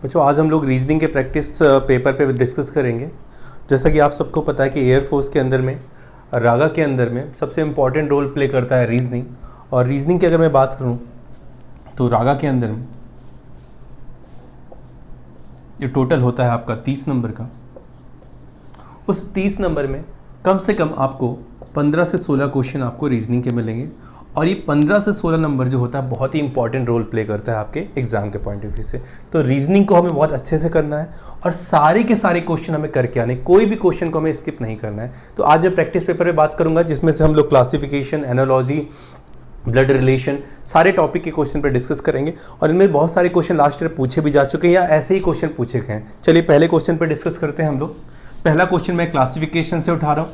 बच्चों आज हम लोग रीजनिंग के प्रैक्टिस पेपर पे डिस्कस करेंगे। जैसा कि आप सबको पता है कि एयरफोर्स के अंदर में रागा के अंदर में सबसे इम्पॉर्टेंट रोल प्ले करता है रीजनिंग। और रीजनिंग की अगर मैं बात करूं तो रागा के अंदर में जो टोटल होता है आपका 30 नंबर का, उस 30 नंबर में कम से कम आपको 15 से 16 क्वेश्चन आपको रीजनिंग के मिलेंगे। और ये 15 से 16 नंबर जो होता है बहुत ही इंपॉर्टेंट रोल प्ले करता है आपके एग्जाम के पॉइंट ऑफ व्यू से। तो रीजनिंग को हमें बहुत अच्छे से करना है और सारे के सारे क्वेश्चन हमें करके आने, कोई भी क्वेश्चन को हमें स्किप नहीं करना है। तो आज मैं प्रैक्टिस पेपर में बात करूंगा जिसमें से हम लोग क्लासिफिकेशन, एनालॉजी, ब्लड रिलेशन, सारे टॉपिक के क्वेश्चन पर डिस्कस करेंगे। और इनमें बहुत सारे क्वेश्चन लास्ट ईयर पूछे भी जा चुके हैं या ऐसे ही क्वेश्चन पूछे गए हैं। चलिए पहले क्वेश्चन पर डिस्कस करते हैं हम लोग। पहला क्वेश्चन मैं क्लासिफिकेशन से उठा रहा हूँ।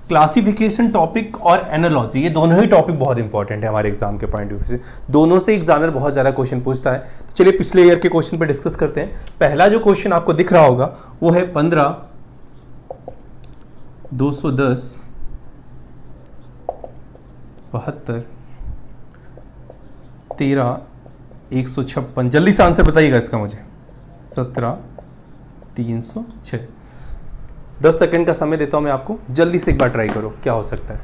क्लासिफिकेशन टॉपिक और एनालॉजी, ये दोनों ही टॉपिक बहुत इंपॉर्टेंट है हमारे एग्जाम के पॉइंट ऑफ व्यू से। दोनों से एग्जामिनर बहुत ज़्यादा क्वेश्चन पूछता है। तो चलिए पिछले ईयर के क्वेश्चन पर डिस्कस करते हैं। पहला जो क्वेश्चन आपको दिख रहा होगा वो है 15, 210, 72, 13, 156। जल्दी से आंसर बताइएगा इसका मुझे। 17, 306। 10 सेकंड का समय देता हूं मैं आपको, जल्दी से एक बार ट्राई करो क्या हो सकता है।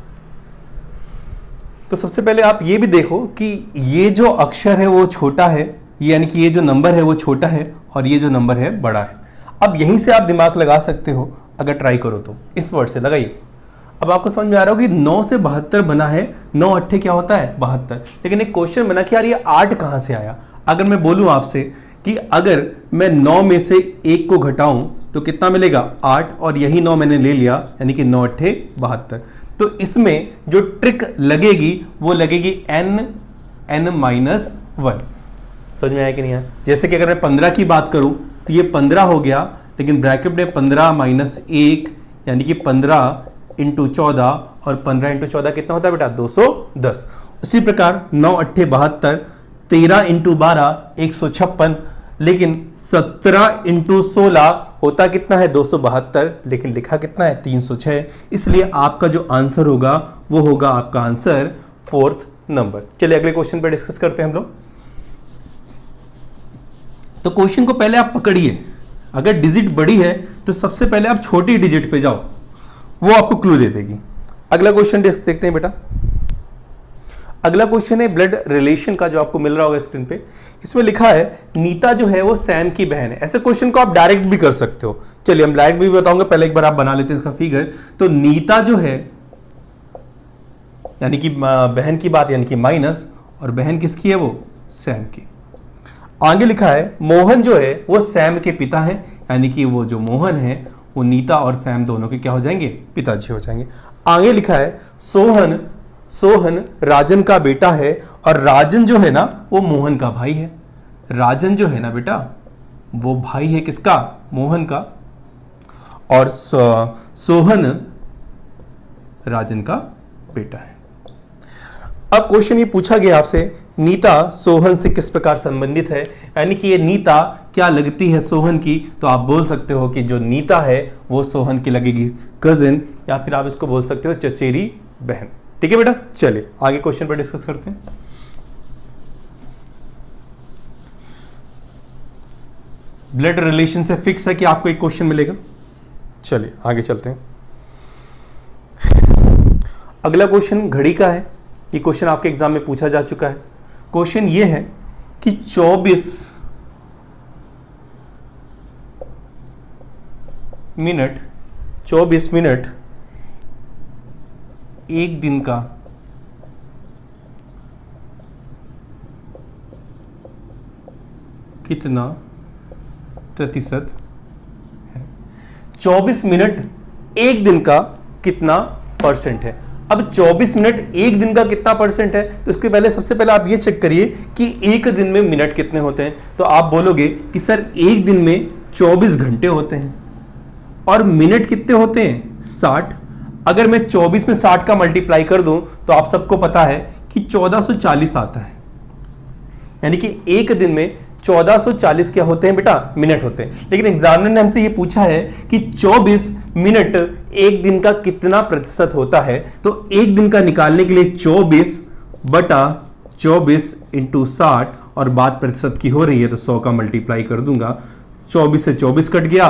तो सबसे पहले आप ये भी देखो कि ये जो अक्षर है वो छोटा है, यानी कि ये जो नंबर है वो छोटा है और ये जो नंबर है बड़ा है। अब यहीं से आप दिमाग लगा सकते हो अगर ट्राई करो तो। इस वर्ड से लगाइए। अब आपको समझ में आ रहा हो कि 9 से 72 बना है। 9 अट्ठे क्या होता है 72। लेकिन एक क्वेश्चन बना कि यार ये 8 कहां से आया। अगर मैं बोलूं आपसे कि अगर मैं 9 में से 1 को घटाऊं तो कितना मिलेगा 8, और यही 9 मैंने ले लिया, यानी कि 9 अट्ठे 72। तो इसमें जो ट्रिक लगेगी वो लगेगी n-1। समझ में आया कि नहीं आया। जैसे कि अगर मैं 15 की बात करूं तो ये 15 हो गया, लेकिन ब्रैकेट में 15 - 1 यानी कि 15 × 14, और 15 × 14 कितना होता है बेटा 210। उसी प्रकार 9 अट्ठे 72, 13 × 12 156, लेकिन 17 × 16 होता कितना है 272, लेकिन लिखा कितना है 306। इसलिए आपका जो आंसर होगा वो होगा आपका आंसर 4th नंबर। चलिए अगले क्वेश्चन पर डिस्कस करते हैं हम लोग। तो क्वेश्चन को पहले आप पकड़िए। अगर डिजिट बड़ी है तो सबसे पहले आप छोटी डिजिट पे जाओ, वो आपको क्लू दे देगी। अगला क्वेश्चन देखते हैं बेटा। अगला क्वेश्चन है ब्लड रिलेशन का, जो आपको मिल रहा होगा स्क्रीन पे। इसमें लिखा है नीता जो है वो सैम की बहन है। ऐसे क्वेश्चन को आप डायरेक्ट भी कर सकते हो। चलिए हम डायरेक्ट भी बताऊंगा, पहले एक बार आप बना लेते हैं इसका फिगर। तो नीता जो है यानी कि बहन की बात, यानी कि माइनस, और बहन किसकी है वो सैम की। आगे लिखा है मोहन जो है वो सैम के पिता है, यानी कि वो जो मोहन है वो नीता और सैम दोनों के क्या हो जाएंगे पिताजी हो जाएंगे। आगे लिखा है सोहन राजन का बेटा है, और राजन जो है ना वो मोहन का भाई है। राजन जो है ना बेटा वो भाई है किसका मोहन का, और सोहन राजन का बेटा है। अब क्वेश्चन ये पूछा गया आपसे नीता सोहन से किस प्रकार संबंधित है, यानी कि ये नीता क्या लगती है सोहन की। तो आप बोल सकते हो कि जो नीता है वो सोहन की लगेगी कजिन, या फिर आप इसको बोल सकते हो चचेरी बहन। ठीक है बेटा। चलिए आगे क्वेश्चन पर डिस्कस करते हैं। ब्लड रिलेशन से फिक्स है कि आपको एक क्वेश्चन मिलेगा। चलिए आगे चलते हैं। अगला क्वेश्चन घड़ी का है। ये क्वेश्चन आपके एग्जाम में पूछा जा चुका है। क्वेश्चन ये है कि 24 मिनट एक दिन का कितना प्रतिशत है। 24 मिनट एक दिन का कितना परसेंट है। अब 24 मिनट एक दिन का कितना परसेंट है, तो इसके पहले सबसे पहले आप ये चेक करिए कि एक दिन में मिनट कितने होते हैं। तो आप बोलोगे कि सर एक दिन में 24 घंटे होते हैं, और मिनट कितने होते हैं 60। अगर मैं 24 में 60 का मल्टीप्लाई कर दूं तो आप सबको पता है कि 1440 आता है, यानी कि एक दिन में 1440 क्या होते हैं बेटा मिनट होते हैं। लेकिन एग्जामिनर ने हमसे ये पूछा है कि 24 मिनट एक दिन का कितना प्रतिशत होता है। तो एक दिन का निकालने के लिए 24/24 × 60, और बात प्रतिशत की हो रही है तो 100 का मल्टीप्लाई कर दूंगा 24 से 24 कट गया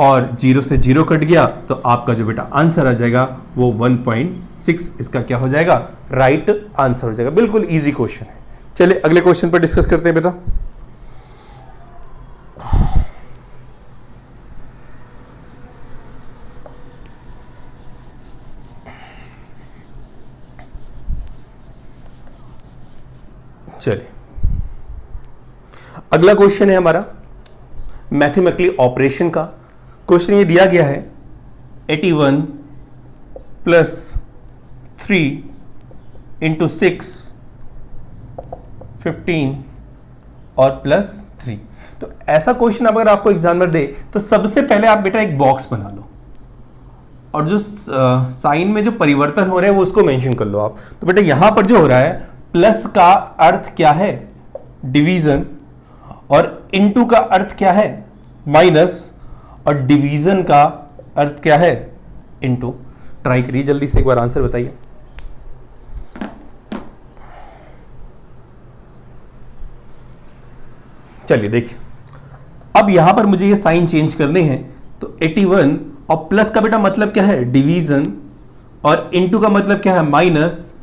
और 0 से 0 कट गया, तो आपका जो बेटा आंसर आ जाएगा वो 1.6 इसका क्या हो जाएगा, राइट आंसर हो जाएगा। बिल्कुल इजी क्वेश्चन है। चलिए अगले क्वेश्चन पर डिस्कस करते हैं बेटा। चलिए अगला क्वेश्चन है हमारा मैथमेटिकली ऑपरेशन का। क्वेश्चन ये दिया गया है 81 प्लस 3 इंटू 6 15 और प्लस 3। तो ऐसा क्वेश्चन अगर आपको एग्जामिनर दे तो सबसे पहले आप बेटा एक बॉक्स बना लो और जो साइन में जो परिवर्तन हो रहे हैं वो उसको मेंशन कर लो आप। तो बेटा यहां पर जो हो रहा है, प्लस का अर्थ क्या है, डिवीजन, और इनटू का अर्थ क्या है, माइनस, और डिवीजन का अर्थ क्या है, इनटू। ट्राई करिए जल्दी से एक बार आंसर बताइए। चलिए देखिए, अब यहां पर मुझे ये साइन चेंज करने हैं। तो 81 और प्लस का बेटा मतलब क्या है, डिवीजन, और इनटू का मतलब क्या है, माइनस,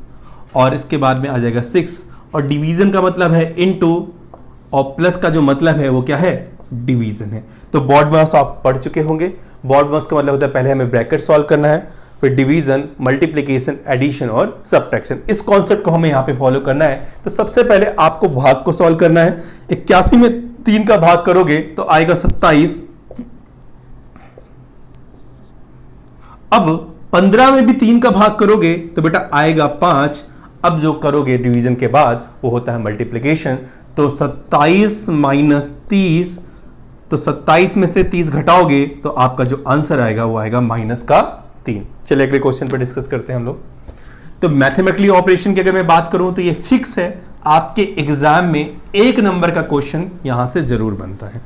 और इसके बाद में आ जाएगा 6, और डिवीजन का मतलब है इनटू, और प्लस का जो मतलब है वो क्या है, डिवीजन है। तो बॉड मास आप पढ़ चुके होंगे। बॉड मास का मतलब होता है पहले हमें ब्रैकेट सॉल्व करना है, फिर डिवीजन, मल्टीप्लिकेशन, एडिशन और सब्ट्रैक्शन। इस कॉन्सेप्ट को हमें यहां पे फॉलो करना है। तो सबसे पहले आपको भाग को सॉल्व करना है। 81 में 3 का भाग करोगे तो आएगा 27। अब 15 में भी 3 का भाग करोगे तो बेटा आएगा 5। अब जो करोगे डिवीजन के बाद वो होता है मल्टीप्लिकेशन। तो 27 माइनस 30, तो 27 में से 30 घटाओगे तो आपका जो आंसर आएगा वो आएगा माइनस का 3। चलिए अगले क्वेश्चन पर डिस्कस करते हैं हम लोग। तो मैथमेटिकली ऑपरेशन की अगर मैं बात करूं तो ये फिक्स है, आपके एग्जाम में 1 नंबर का क्वेश्चन यहां से जरूर बनता है।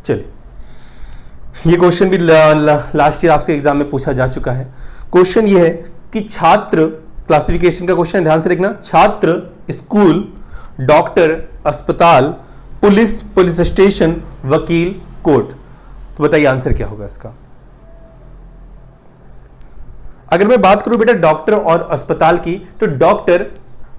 चलिए ये क्वेश्चन भी लास्ट ईयर आपसे एग्जाम में पूछा जा चुका है। क्वेश्चन ये है कि छात्र, क्लासिफिकेशन का क्वेश्चन ध्यान से देखना, छात्र, स्कूल, डॉक्टर, अस्पताल, पुलिस, पुलिस स्टेशन, वकील, कोर्ट। तो बताइए आंसर क्या होगा इसका। अगर मैं बात करूं बेटा डॉक्टर और अस्पताल की, तो डॉक्टर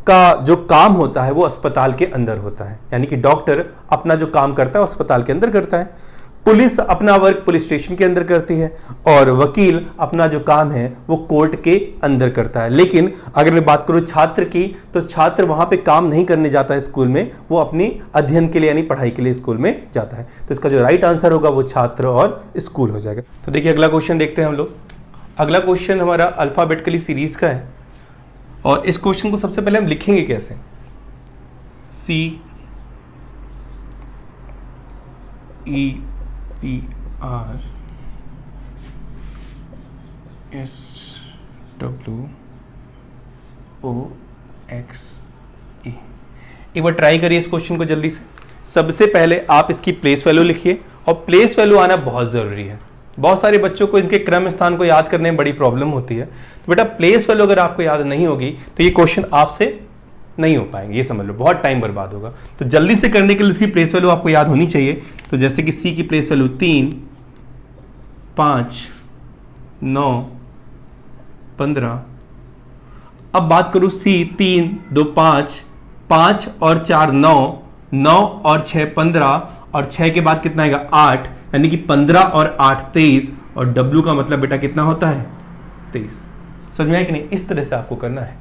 का जो काम होता है वो अस्पताल के अंदर होता है, यानी कि डॉक्टर अपना जो काम करता है वो अस्पताल के अंदर करता है। पुलिस अपना वर्क पुलिस स्टेशन के अंदर करती है, और वकील अपना जो काम है वो कोर्ट के अंदर करता है। लेकिन अगर मैं बात करूं छात्र की, तो छात्र वहां पे काम नहीं करने जाता है स्कूल में, वो अपनी अध्ययन के लिए यानी पढ़ाई के लिए स्कूल में जाता है। तो इसका जो राइट आंसर होगा वो छात्र और स्कूल हो जाएगा। तो देखिए अगला क्वेश्चन देखते हैं हम लोग। अगला क्वेश्चन हमारा अल्फाबेटिकली सीरीज का है, और इस क्वेश्चन को सबसे पहले हम लिखेंगे कैसे, CERSWOXE। एक बार ट्राई करिए इस क्वेश्चन को जल्दी से। सबसे पहले आप इसकी प्लेस वैल्यू लिखिए, और प्लेस वैल्यू आना बहुत जरूरी है। बहुत सारे बच्चों को इनके क्रम स्थान को याद करने में बड़ी प्रॉब्लम होती है। तो बेटा प्लेस वैल्यू अगर आपको याद नहीं होगी तो ये क्वेश्चन आपसे नहीं हो पाएंगे, ये समझ लो, बहुत टाइम बर्बाद होगा। तो जल्दी से करने के लिए इसकी प्लेस वैल्यू आपको याद होनी चाहिए। तो जैसे कि सी की प्लेस वैल्यू 3, 5, 9, 15। अब बात करूं सी, 3, 2, 5, 5 और 4 9, 9 और 6 15, और 6 के बाद कितना आएगा 8, यानी कि 15 और 8 23, और डब्ल्यू का मतलब बेटा कितना होता है 23। समझ में आया कि नहीं? इस तरह से आपको करना है।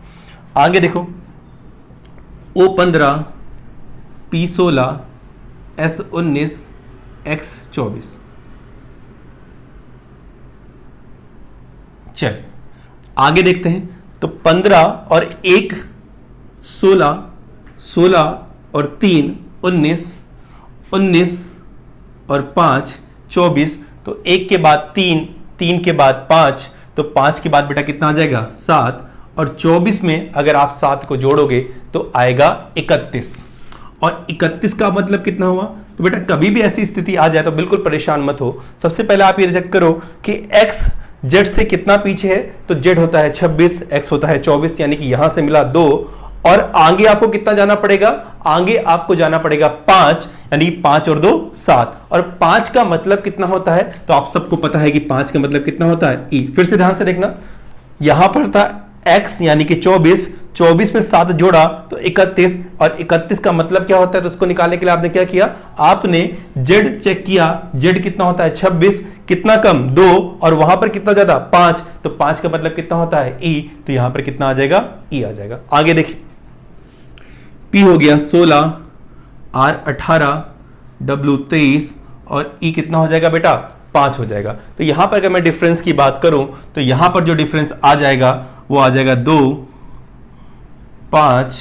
आगे देखो, O 15, P 16, S 19, X 24। चल आगे देखते हैं। तो 15 और 1 16, 16 और 3 19, 19 और 5 24। तो 1 के बाद 3, 3 के बाद 5, तो 5 के बाद बेटा कितना आ जाएगा 7, और 24 में अगर आप 7 को जोड़ोगे तो आएगा 31, और 31 का मतलब कितना हुआ। तो बेटा कभी भी ऐसी स्थिति आ जाए तो बिल्कुल परेशान मत हो। सबसे पहले आप ये चेक करो कि x z से कितना पीछे है। तो z होता है 26, x होता है 24, यानी कि यहां से मिला 2, और आगे आपको कितना जाना पड़ेगा, आगे आपको जाना पड़ेगा 5, यानी 5 और 2 7, और 5 का मतलब कितना होता है, तो आप सबको पता है कि 5 का मतलब कितना होता है ई। फिर से ध्यान से देखना, यहां पर था x यानी कि 24, 24 में 7 जोड़ा तो 31, और 31 का मतलब क्या होता है, तो उसको निकालने के लिए आपने क्या किया, आपने z चेक किया, z कितना होता है 26, कितना कम 2, और वहां पर कितना ज्यादा 5, तो 5 का मतलब कितना होता है e, तो यहां पर कितना आ जाएगा e आ जाएगा। आगे देखिए, p हो गया 16, r 18, w 23, और e कितना हो जाएगा बेटा 5 हो जाएगा। तो यहां पर अगर मैं डिफरेंस की बात करूं तो यहां पर जो डिफरेंस आ जाएगा वो आ जाएगा 2 5,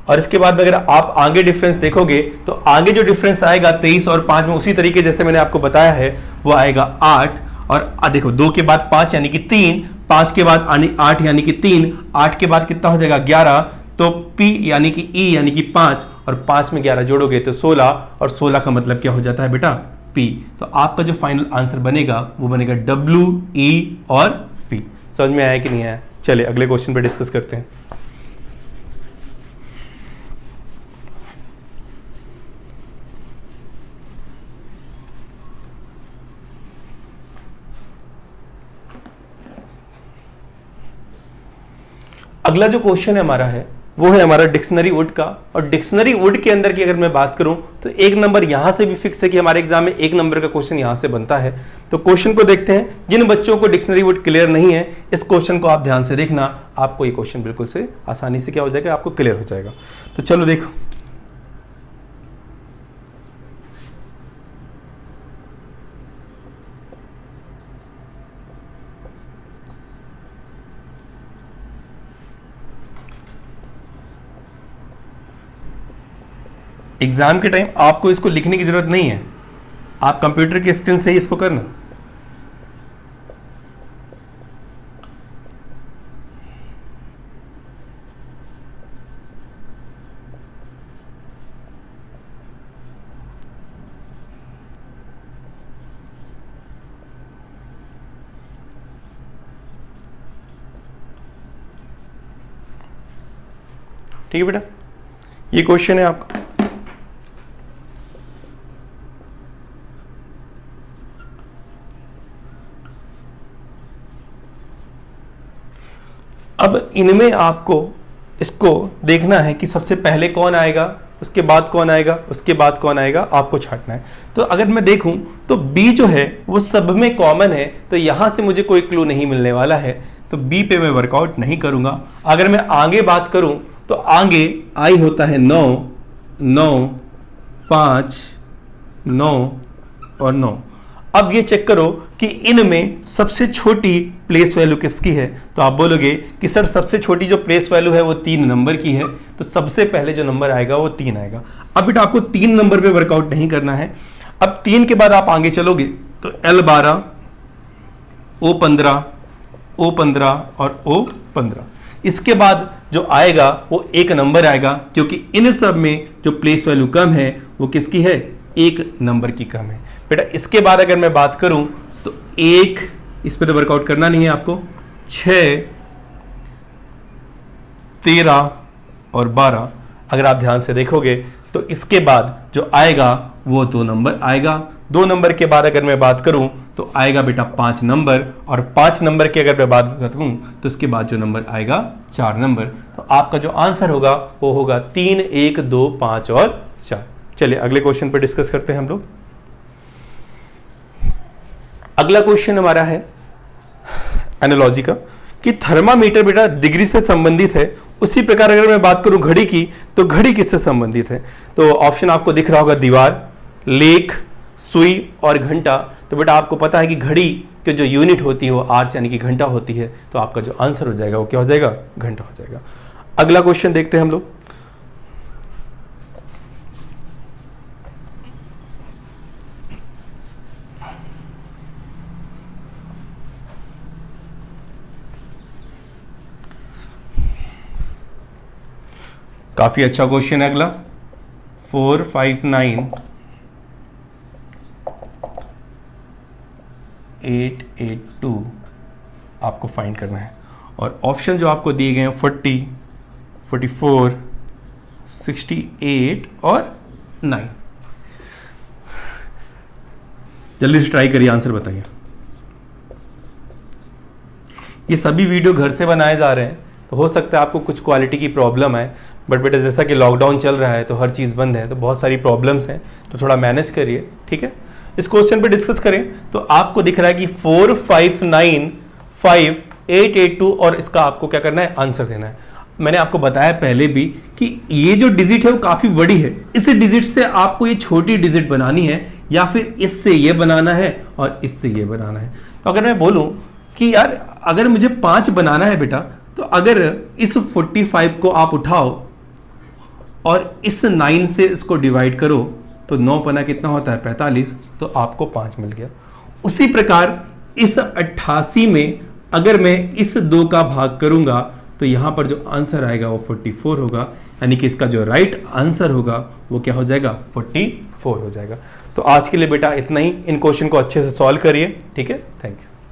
और इसके बाद अगर आप आगे डिफरेंस देखोगे तो आगे जो डिफरेंस आएगा 23 और 5 में उसी तरीके जैसे मैंने आपको बताया है वो आएगा 8, और देखो 2 के बाद 5 यानी कि 3, 5 के बाद 8 यानी कि 3, 8 के बाद कितना हो जाएगा 11, तो P यानी कि E यानी कि 5, और 5 में 11 जोड़ोगे तो 16, और 16 का मतलब क्या हो जाता है बेटा P। तो आपका जो फाइनल आंसर बनेगा वो बनेगा W, E और P। समझ में आया कि नहीं आया? चलिए अगले क्वेश्चन पे डिस्कस करते हैं। अगला जो क्वेश्चन है हमारा है वो है हमारा डिक्शनरी वुड का, और डिक्शनरी वुड के अंदर की अगर मैं बात करूं तो 1 नंबर यहां से भी फिक्स है कि हमारे एग्जाम में 1 नंबर का क्वेश्चन यहां से बनता है। तो क्वेश्चन को देखते हैं, जिन बच्चों को डिक्शनरी वुड क्लियर नहीं है इस क्वेश्चन को आप ध्यान से देखना, आपको ये क्वेश्चन बिल्कुल से आसानी से क्या हो जाएगा, आपको क्लियर हो जाएगा। तो चलो देखो, एग्जाम के टाइम आपको इसको लिखने की जरूरत नहीं है, आप कंप्यूटर की स्क्रीन से ही इसको करना। ठीक है बेटा, ये क्वेश्चन है आपका। अब इनमें आपको इसको देखना है कि सबसे पहले कौन आएगा, उसके बाद कौन आएगा, उसके बाद कौन आएगा, आपको छांटना है। तो अगर मैं देखूं तो बी जो है वो सब में कॉमन है, तो यहां से मुझे कोई क्लू नहीं मिलने वाला है, तो बी पे मैं वर्कआउट नहीं करूंगा। अगर मैं आगे बात करूं तो आगे आई होता है 9 9 5 9 और 9। अब ये चेक करो कि इनमें सबसे छोटी प्लेस वैल्यू किसकी है, तो आप बोलोगे कि सर सबसे छोटी जो प्लेस वैल्यू है वो 3 नंबर की है, तो सबसे पहले जो नंबर आएगा वो 3 आएगा। अब बेटा आपको 3 नंबर पे वर्कआउट नहीं करना है। अब 3 के बाद आप आगे चलोगे तो L12 O15 O15 और O15, इसके बाद जो आएगा वो 1 नंबर आएगा, क्योंकि इन सब में जो प्लेस वैल्यू कम है वो किसकी है, 1 नंबर की कम है। बेटा इसके बाद अगर मैं बात करूं तो 1, इस पे तो वर्कआउट करना नहीं है आपको, 6 13 और 12। अगर आप ध्यान से देखोगे तो इसके बाद जो आएगा वो 2 नंबर आएगा। 2 नंबर के बाद अगर मैं बात करूं तो आएगा बेटा 5 नंबर, और 5 नंबर की अगर मैं बात करूं तो इसके बाद जो नंबर आएगा 4 नंबर। तो आपका जो आंसर होगा वो होगा 3 1 2 5 और 4। चलिए अगले क्वेश्चन पर डिस्कस करते हैं हम लोग। अगला क्वेश्चन हमारा है एनालॉजी का, कि थर्मामीटर बेटा डिग्री से संबंधित है, उसी प्रकार अगर मैं बात करूं घड़ी की तो घड़ी किससे संबंधित है। तो ऑप्शन आपको दिख रहा होगा, दीवार, लेख, सुई और घंटा। तो बेटा आपको पता है कि घड़ी की जो यूनिट होती है वो आर्च यानी कि घंटा होती है, तो आपका जो आंसर हो जाएगा वो क्या हो जाएगा, घंटा हो जाएगा। अगला क्वेश्चन देखते हैं हम लोग। काफी अच्छा क्वेश्चन है अगला, 459,882 आपको फाइंड करना है, और ऑप्शन जो आपको दिए गए हैं 40 44, 68 और 9। जल्दी से ट्राई करिए, आंसर बताइए। ये सभी वीडियो घर से बनाए जा रहे हैं, तो हो सकता है आपको कुछ क्वालिटी की प्रॉब्लम है, बट बेटा जैसा कि लॉकडाउन चल रहा है तो हर चीज़ बंद है, तो बहुत सारी प्रॉब्लम्स हैं, तो थोड़ा मैनेज करिए, ठीक है। इस क्वेश्चन पे डिस्कस करें तो आपको दिख रहा है कि 45958882 और इसका आपको क्या करना है, आंसर देना है। मैंने आपको बताया पहले भी कि ये जो डिजिट है वो काफ़ी बड़ी है, इस डिजिट से आपको ये छोटी डिजिट बनानी है या फिर इससे ये बनाना है और इससे ये बनाना है। तो अगर मैं बोलूं कि यार अगर मुझे 5 बनाना है बेटा, तो अगर इस 45 को आप उठाओ और इस 9 से इसको डिवाइड करो तो 9 पना कितना होता है, 45, तो आपको 5 मिल गया। उसी प्रकार इस 88 में अगर मैं इस 2 का भाग करूंगा तो यहां पर जो आंसर आएगा वो 44 होगा, यानी कि इसका जो राइट आंसर होगा वो क्या हो जाएगा, 44 हो जाएगा। तो आज के लिए बेटा इतना ही, इन क्वेश्चन को अच्छे से सॉल्व करिए, ठीक है। Thank you.